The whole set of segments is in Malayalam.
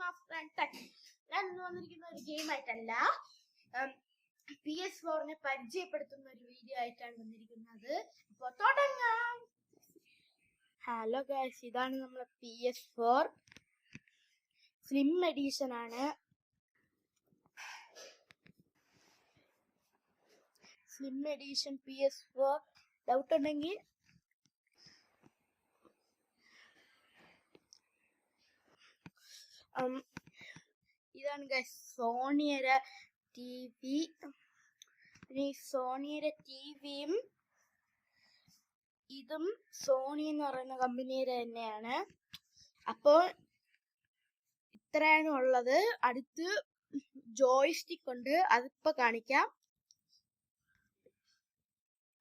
ഞാൻ ഇന്ന് വന്നിരിക്കുന്ന ഒരു ഗെയിം ആയിട്ടല്ല, PS4 പരിചയപ്പെടുത്തുന്ന ഒരു വീഡിയോ ആയിട്ടാണ് വന്നിരിക്കുന്നത്. അപ്പോൾ തുടങ്ങാം. ഹലോ ഗൈസ്, ഇതാണ് നമ്മുടെ PS4 സ്ലിം എഡിഷൻ ആണ്. Slim edition PS4. ഡൗട്ട് ഉണ്ടെങ്കിൽ ഇതാണ് ഗൈസ് സോണിയുടെ TV. ഈ സോണിയുടെ TVയും ഇതും സോണി എന്ന് പറയുന്ന കമ്പനിയുടെ തന്നെയാണ്. അപ്പോൾ ഇത്രയാണ് ഉള്ളത്. അടുത്ത് ജോയ്സ്റ്റിക്ക് ഉണ്ട്, അതിപ്പോ കാണിക്കാം.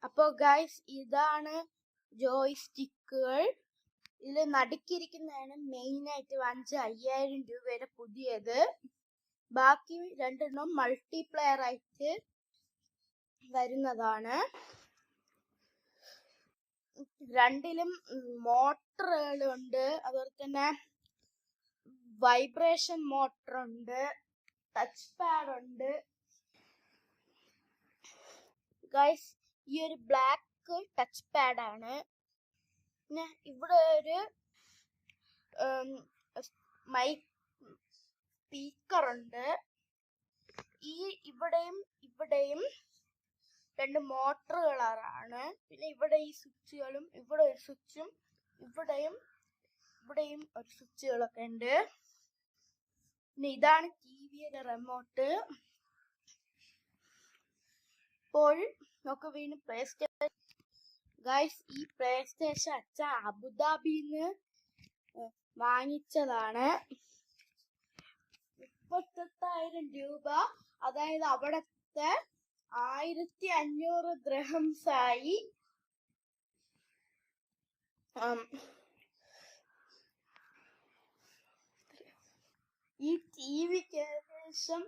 അപ്പോൾ ഗൈസ് ഇതാണ് ജോയ്സ്റ്റിക്കുകൾ. ഇതിൽ നടുക്കിരിക്കുന്നതാണ് മെയിൻ ആയിട്ട് വാങ്ങിച്ച 5000 രൂപയുടെ പുതിയത്. ബാക്കി രണ്ടെണ്ണം മൾട്ടിപ്ലെയർ ആയിട്ട് വരുന്നതാണ്. രണ്ടിലും മോട്ടറുകളുണ്ട്, അതുപോലെ തന്നെ വൈബ്രേഷൻ മോട്ടർ ഉണ്ട്, ടച്ച് പാഡ് ഉണ്ട്. ഗൈസ് ഈ ഒരു ബ്ലാക്ക് ടച്ച് പാഡ് ആണ്. പിന്നെ ഇവിടെ ഒരു മൈക്ക് സ്പീക്കർ ഉണ്ട്. ഇവിടെയും രണ്ട് മോട്ടറുകളാണ്. പിന്നെ ഇവിടെ ഈ സ്വിച്ചുകളും, ഇവിടെ ഒരു സ്വിച്ചും, ഇവിടെയും ഒരു സ്വിച്ചുകളൊക്കെ ഉണ്ട്. പിന്നെ ഇതാണ് TVയുടെ റിമോട്ട്. ഇപ്പോൾ നമുക്ക് വീണ്ടും പ്ലേ സ്റ്റേഷൻ. ഗൈസ് ഈ പ്ലേ സ്റ്റേഷൻ അച്ഛൻ അബുദാബിന്ന് വാങ്ങിച്ചതാണ്. 38,000 രൂപ, അതായത് അവിടത്തെ 1500 ദിർഹംസ് ആയി. ഈ TVക്ക് ഏകദേശം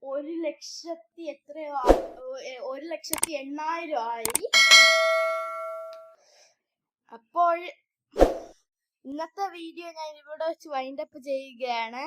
1,80,000 ആയി. അപ്പോൾ ഇന്നത്തെ വീഡിയോ ഞാൻ ഇവിടെ വെച്ച് വൈൻഡപ്പ് ചെയ്യുകയാണ്.